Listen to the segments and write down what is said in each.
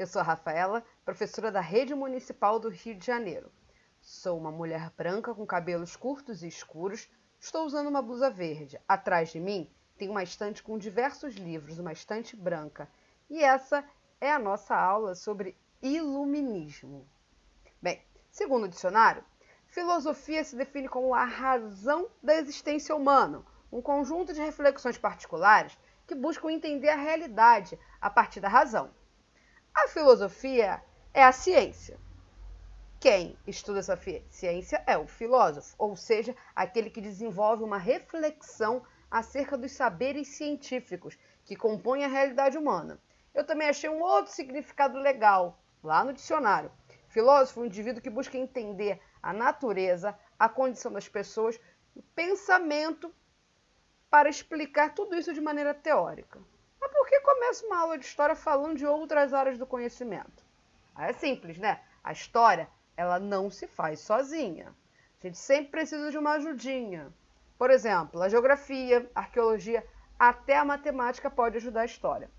Eu sou a Rafaela, professora da Rede Municipal do Rio de Janeiro. Sou uma mulher branca com cabelos curtos e escuros. Estou usando uma blusa verde. Atrás de mim tem uma estante com diversos livros, uma estante branca. E essa é a nossa aula sobre iluminismo. Bem, segundo o dicionário, filosofia se define como a razão da existência humana, um conjunto de reflexões particulares que buscam entender a realidade a partir da razão. A filosofia é a ciência. Quem estuda essa ciência é o filósofo, ou seja, aquele que desenvolve uma reflexão acerca dos saberes científicos que compõem a realidade humana. Eu também achei um outro significado legal, lá no dicionário. Filósofo é um indivíduo que busca entender a natureza, a condição das pessoas, o pensamento para explicar tudo isso de maneira teórica. Mas por que começa uma aula de história falando de outras áreas do conhecimento? É simples, né? A história, ela não se faz sozinha. A gente sempre precisa de uma ajudinha. Por exemplo, a geografia, a arqueologia, até a matemática pode ajudar a história.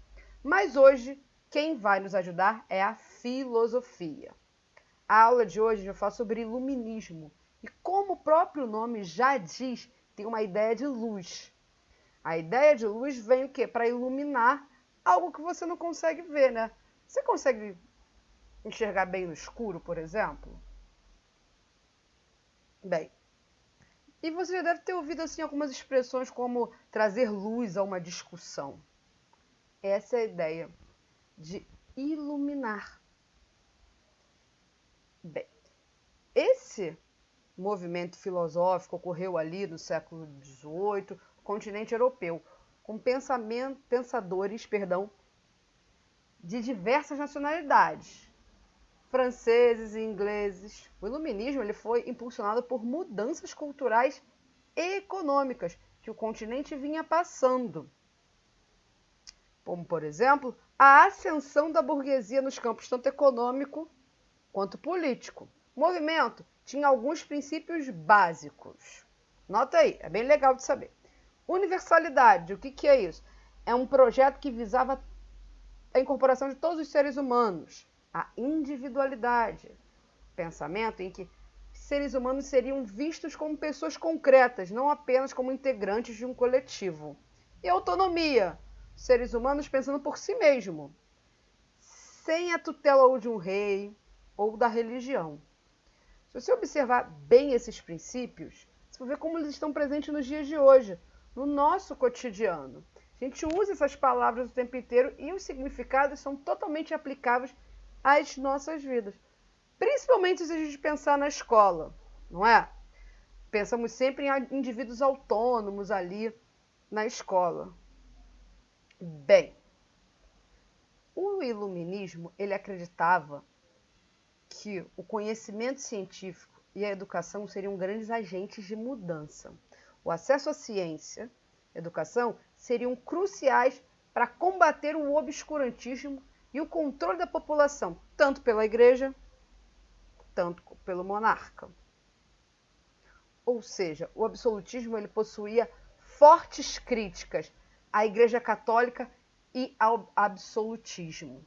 Mas hoje, quem vai nos ajudar é a filosofia. A aula de hoje eu falo sobre iluminismo. E como o próprio nome já diz, tem uma ideia de luz. A ideia de luz vem o quê? Para iluminar algo que você não consegue ver, né? Você consegue enxergar bem no escuro, por exemplo? Bem, e você já deve ter ouvido assim algumas expressões como trazer luz a uma discussão. Essa é a ideia de iluminar. Bem, esse movimento filosófico ocorreu ali no século XVIII, no continente europeu, com pensadores de diversas nacionalidades, franceses e ingleses. O iluminismo ele foi impulsionado por mudanças culturais e econômicas que o continente vinha passando. Como, por exemplo, a ascensão da burguesia nos campos tanto econômico quanto político. O movimento tinha alguns princípios básicos. Nota aí, é bem legal de saber. Universalidade, o que é isso? É um projeto que visava a incorporação de todos os seres humanos. A individualidade, pensamento em que seres humanos seriam vistos como pessoas concretas, não apenas como integrantes de um coletivo. E autonomia, seres humanos pensando por si mesmo, sem a tutela ou de um rei ou da religião. Se você observar bem esses princípios, você vai ver como eles estão presentes nos dias de hoje, no nosso cotidiano. A gente usa essas palavras o tempo inteiro e os significados são totalmente aplicáveis às nossas vidas. Principalmente se a gente pensar na escola, não é? Pensamos sempre em indivíduos autônomos ali na escola. Bem, o iluminismo, ele acreditava que o conhecimento científico e a educação seriam grandes agentes de mudança. O acesso à ciência, educação, seriam cruciais para combater o obscurantismo e o controle da população, tanto pela igreja, tanto pelo monarca. Ou seja, o absolutismo ele possuía fortes críticas à Igreja Católica e ao absolutismo.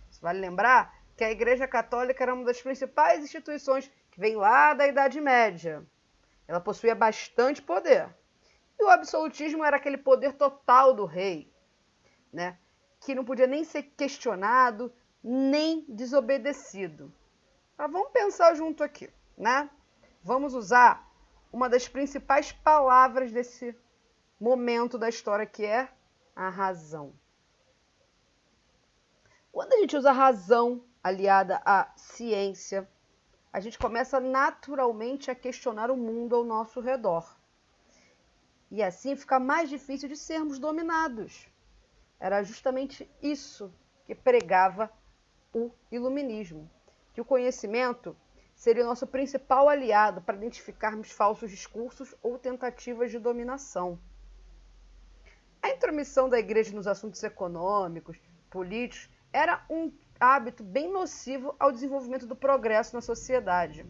Você vale lembrar que a Igreja Católica era uma das principais instituições que vem lá da Idade Média. Ela possuía bastante poder. E o absolutismo era aquele poder total do rei, né? Que não podia nem ser questionado, nem desobedecido. Mas vamos pensar junto aqui, né? Vamos usar uma das principais palavras desse momento da história, que é a razão. Quando a gente usa a razão aliada à ciência, a gente começa naturalmente a questionar o mundo ao nosso redor. E assim fica mais difícil de sermos dominados. Era justamente isso que pregava o iluminismo, que o conhecimento seria o nosso principal aliado para identificarmos falsos discursos ou tentativas de dominação. A intromissão da igreja nos assuntos econômicos, políticos, era um hábito bem nocivo ao desenvolvimento do progresso na sociedade.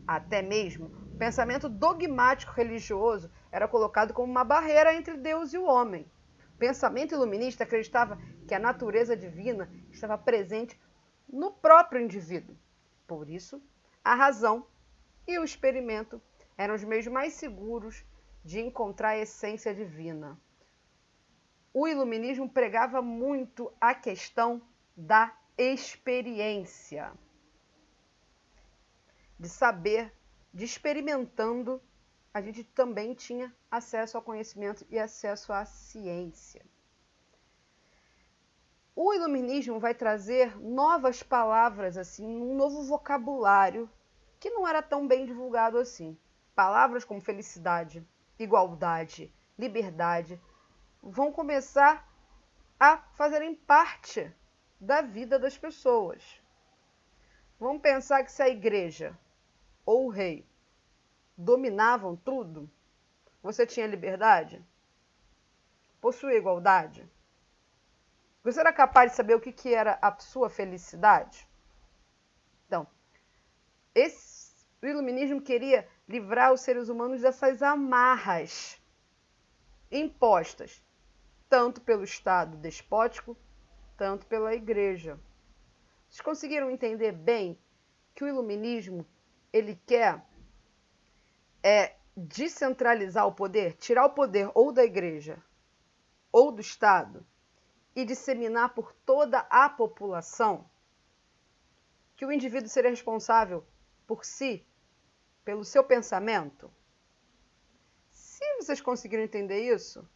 Até mesmo o pensamento dogmático religioso era colocado como uma barreira entre Deus e o homem. O pensamento iluminista acreditava que a natureza divina estava presente no próprio indivíduo. Por isso, a razão e o experimento eram os meios mais seguros de encontrar a essência divina. O iluminismo pregava muito a questão da experiência, de saber, de experimentando, a gente também tinha acesso ao conhecimento e acesso à ciência. O iluminismo vai trazer novas palavras, assim, um novo vocabulário que não era tão bem divulgado assim. Palavras como felicidade, igualdade, liberdade vão começar a fazerem parte da vida das pessoas. Vamos pensar que se a igreja ou o rei dominavam tudo, você tinha liberdade? Possuía igualdade? Você era capaz de saber o que era a sua felicidade? Então, o iluminismo queria livrar os seres humanos dessas amarras impostas, tanto pelo Estado despótico, tanto pela igreja. Vocês conseguiram entender bem que o iluminismo, ele quer descentralizar o poder, tirar o poder ou da igreja ou do Estado e disseminar por toda a população? Que o indivíduo seria responsável por si, pelo seu pensamento? Se vocês conseguiram entender isso,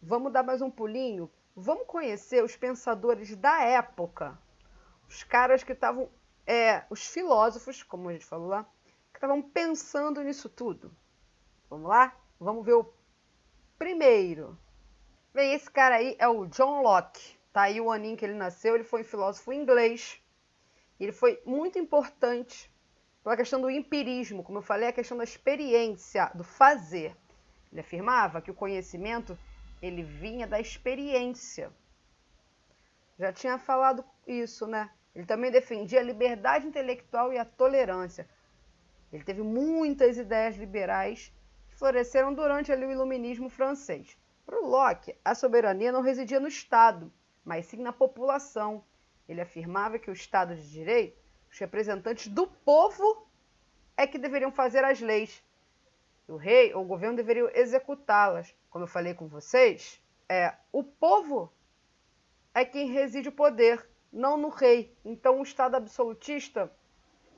vamos dar mais um pulinho, vamos conhecer os pensadores da época, os caras que estavam, os filósofos, como a gente falou lá, que estavam pensando nisso tudo. Vamos lá? Vamos ver o primeiro. Bem, esse cara aí é o John Locke. Tá aí o aninho que ele nasceu, ele foi um filósofo inglês. Ele foi muito importante pela questão do empirismo, como eu falei, a questão da experiência, do fazer. Ele afirmava que o conhecimento, ele vinha da experiência. Já tinha falado isso, né? Ele também defendia a liberdade intelectual e a tolerância. Ele teve muitas ideias liberais que floresceram durante ali o iluminismo francês. Para o Locke, a soberania não residia no Estado, mas sim na população. Ele afirmava que o Estado de Direito, os representantes do povo, é que deveriam fazer as leis. O rei ou o governo deveriam executá-las. Como eu falei com vocês, o povo é quem reside o poder, não no rei. Então o Estado absolutista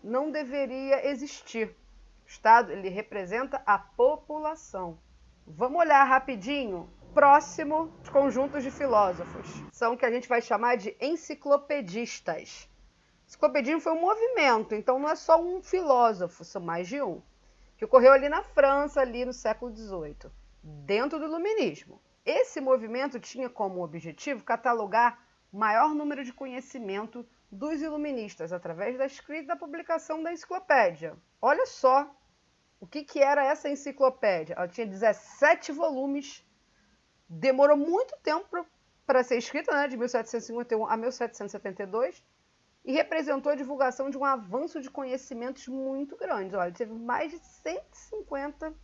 não deveria existir. O Estado, ele representa a população. Vamos olhar rapidinho. Próximo, os conjuntos de filósofos. São o que a gente vai chamar de enciclopedistas. Enciclopedismo foi um movimento, então não é só um filósofo, são mais de um. Que ocorreu ali na França, ali no século XVIII, dentro do iluminismo. Esse movimento tinha como objetivo catalogar o maior número de conhecimento dos iluministas, através da escrita e da publicação da enciclopédia. Olha só o que era essa enciclopédia. Ela tinha 17 volumes, demorou muito tempo para ser escrita, né, de 1751 a 1772, e representou a divulgação de um avanço de conhecimentos muito grande. Olha, teve mais de 150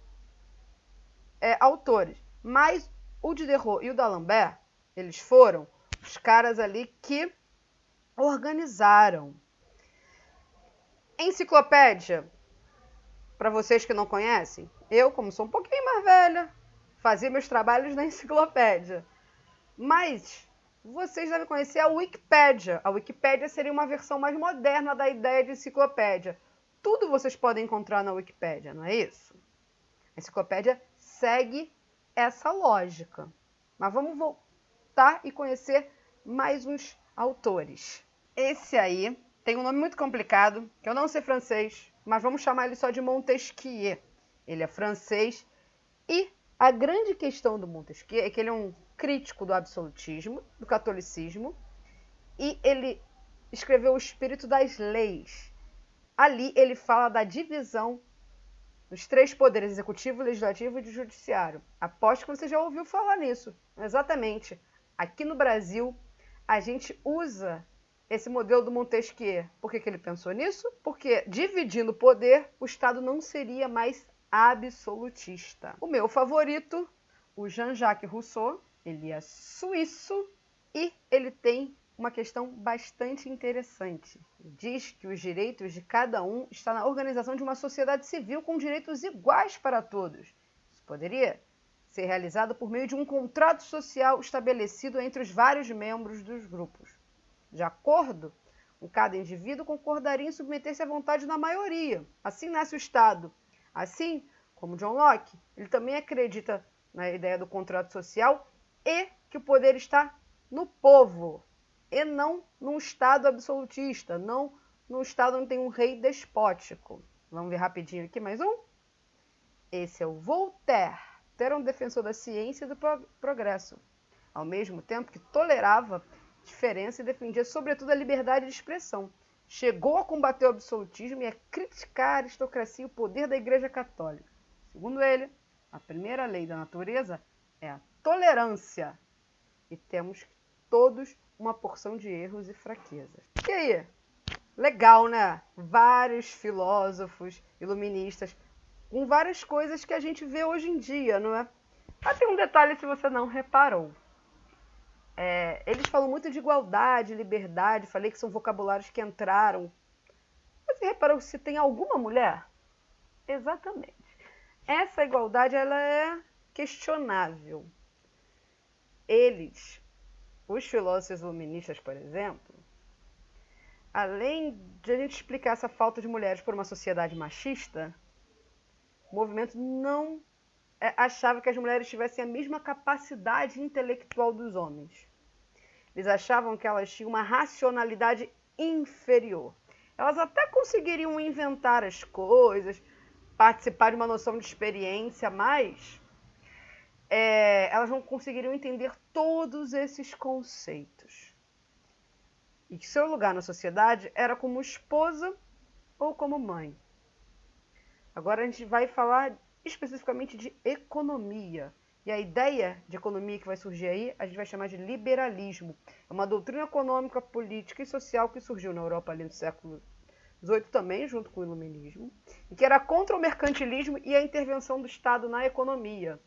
autores. Mas o Diderot e o D'Alembert, eles foram os caras ali que organizaram. Enciclopédia, para vocês que não conhecem, eu, como sou um pouquinho mais velha, fazia meus trabalhos na enciclopédia. Mas vocês devem conhecer a Wikipédia. A Wikipédia seria uma versão mais moderna da ideia de enciclopédia. Tudo vocês podem encontrar na Wikipédia, não é isso? A enciclopédia segue essa lógica. Mas vamos voltar e conhecer mais uns autores. Esse aí tem um nome muito complicado, que eu não sei francês, mas vamos chamar ele só de Montesquieu. Ele é francês e a grande questão do Montesquieu é que ele é um crítico do absolutismo, do catolicismo, e ele escreveu O Espírito das Leis. Ali ele fala da divisão dos 3 poderes, executivo, legislativo e judiciário. Aposto que você já ouviu falar nisso. Exatamente. Aqui no Brasil, a gente usa esse modelo do Montesquieu. Por que ele pensou nisso? Porque dividindo o poder, o Estado não seria mais absolutista. O meu favorito, o Jean-Jacques Rousseau, ele é suíço e ele tem uma questão bastante interessante. Diz que os direitos de cada um estão na organização de uma sociedade civil com direitos iguais para todos. Isso poderia ser realizado por meio de um contrato social estabelecido entre os vários membros dos grupos. De acordo com cada indivíduo, concordaria em submeter-se à vontade da maioria. Assim nasce o Estado. Assim, como John Locke, ele também acredita na ideia do contrato social e que o poder está no povo, e não num Estado absolutista, não num Estado onde tem um rei despótico. Vamos ver rapidinho aqui mais um? Esse é o Voltaire. Era um defensor da ciência e do progresso, ao mesmo tempo que tolerava diferença e defendia sobretudo a liberdade de expressão. Chegou a combater o absolutismo e a criticar a aristocracia e o poder da Igreja Católica. Segundo ele, a primeira lei da natureza é a tolerância, e temos todos uma porção de erros e fraquezas. E aí? Legal, né? Vários filósofos iluministas com várias coisas que a gente vê hoje em dia, não é? Mas tem um detalhe se você não reparou. Eles falam muito de igualdade, liberdade, falei que são vocabulários que entraram. Você reparou se tem alguma mulher? Exatamente. Essa igualdade ela é questionável. Eles, os filósofos iluministas, por exemplo, além de a gente explicar essa falta de mulheres por uma sociedade machista, o movimento não achava que as mulheres tivessem a mesma capacidade intelectual dos homens. Eles achavam que elas tinham uma racionalidade inferior. Elas até conseguiriam inventar as coisas, participar de uma noção de experiência, mas elas não conseguiriam entender todos esses conceitos. E que seu lugar na sociedade era como esposa ou como mãe. Agora a gente vai falar especificamente de economia. E a ideia de economia que vai surgir aí, a gente vai chamar de liberalismo. É uma doutrina econômica, política e social que surgiu na Europa ali no século XVIII também, junto com o iluminismo, e que era contra o mercantilismo e a intervenção do Estado na economia.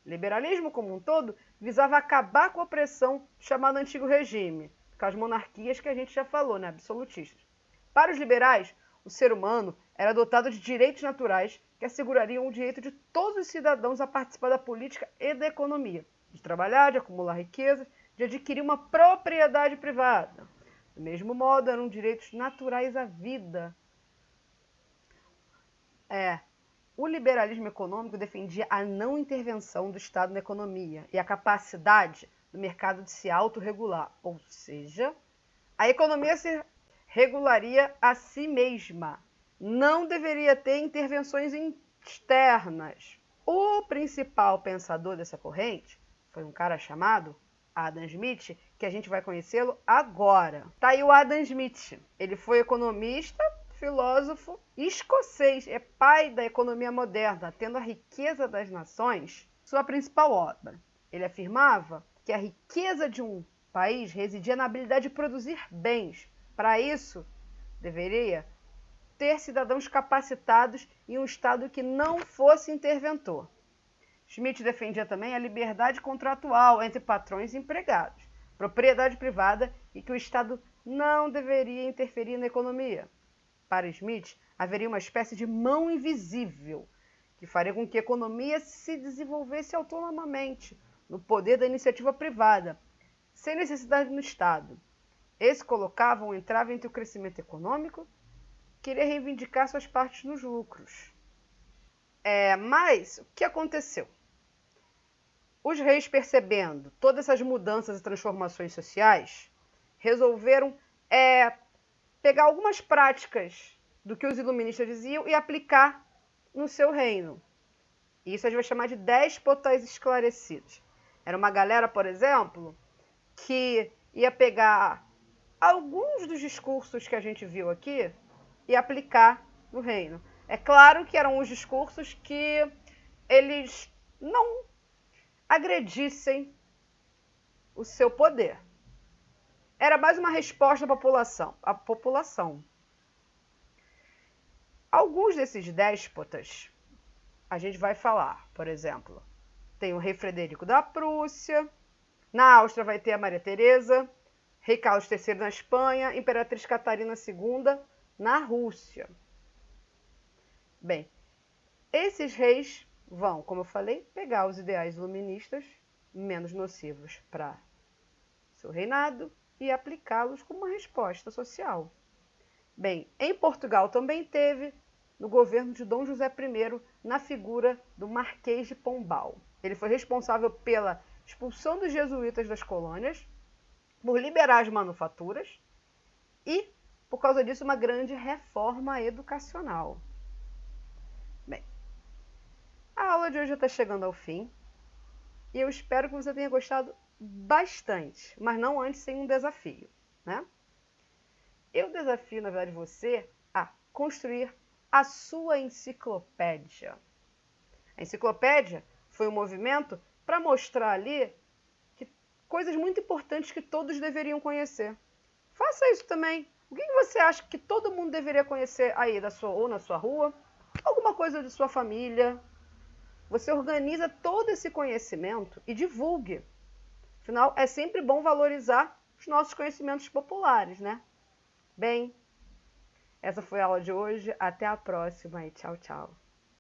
O liberalismo, como um todo, visava acabar com a opressão chamada antigo regime, com as monarquias que a gente já falou, né, absolutistas. Para os liberais, o ser humano era dotado de direitos naturais que assegurariam o direito de todos os cidadãos a participar da política e da economia, de trabalhar, de acumular riquezas, de adquirir uma propriedade privada. Do mesmo modo, eram direitos naturais à vida. O liberalismo econômico defendia a não intervenção do Estado na economia e a capacidade do mercado de se autorregular, ou seja, a economia se regularia a si mesma. Não deveria ter intervenções externas. O principal pensador dessa corrente foi um cara chamado Adam Smith, que a gente vai conhecê-lo agora. Tá aí o Adam Smith. Ele foi economista, filósofo escocês, é pai da economia moderna, tendo a riqueza das nações sua principal obra. Ele afirmava que a riqueza de um país residia na habilidade de produzir bens. Para isso, deveria ter cidadãos capacitados e um Estado que não fosse interventor. Schmitt defendia também a liberdade contratual entre patrões e empregados, propriedade privada e que o Estado não deveria interferir na economia. Para Schmitt, haveria uma espécie de mão invisível que faria com que a economia se desenvolvesse autonomamente no poder da iniciativa privada, sem necessidade do Estado. Esse colocava um entrave entre o crescimento econômico queria reivindicar suas partes nos lucros. Mas o que aconteceu? Os reis, percebendo todas essas mudanças e transformações sociais, resolveram pegar algumas práticas do que os iluministas diziam e aplicar no seu reino. Isso a gente vai chamar de déspotas esclarecidos. Era uma galera, por exemplo, que ia pegar alguns dos discursos que a gente viu aqui e aplicar no reino. É claro que eram os discursos que eles não agredissem o seu poder. Era mais uma resposta à população. Alguns desses déspotas, a gente vai falar, por exemplo, tem o rei Frederico da Prússia, na Áustria vai ter a Maria Teresa, Rei Carlos III na Espanha, Imperatriz Catarina II na Rússia. Bem, esses reis vão, como eu falei, pegar os ideais iluministas menos nocivos para seu reinado e aplicá-los como uma resposta social. Bem, em Portugal também teve, no governo de Dom José I, na figura do Marquês de Pombal. Ele foi responsável pela expulsão dos jesuítas das colônias, por liberar as manufaturas e, por causa disso, uma grande reforma educacional. Bem, a aula de hoje já está chegando ao fim e eu espero que você tenha gostado bastante, mas não antes sem um desafio, né? Eu desafio, na verdade, você a construir a sua enciclopédia. A enciclopédia foi um movimento para mostrar ali que coisas muito importantes que todos deveriam conhecer. Faça isso também. O que você acha que todo mundo deveria conhecer aí ou na sua rua? Alguma coisa de sua família? Você organiza todo esse conhecimento e divulgue. Afinal, é sempre bom valorizar os nossos conhecimentos populares, né? Bem, essa foi a aula de hoje. Até a próxima e tchau, tchau.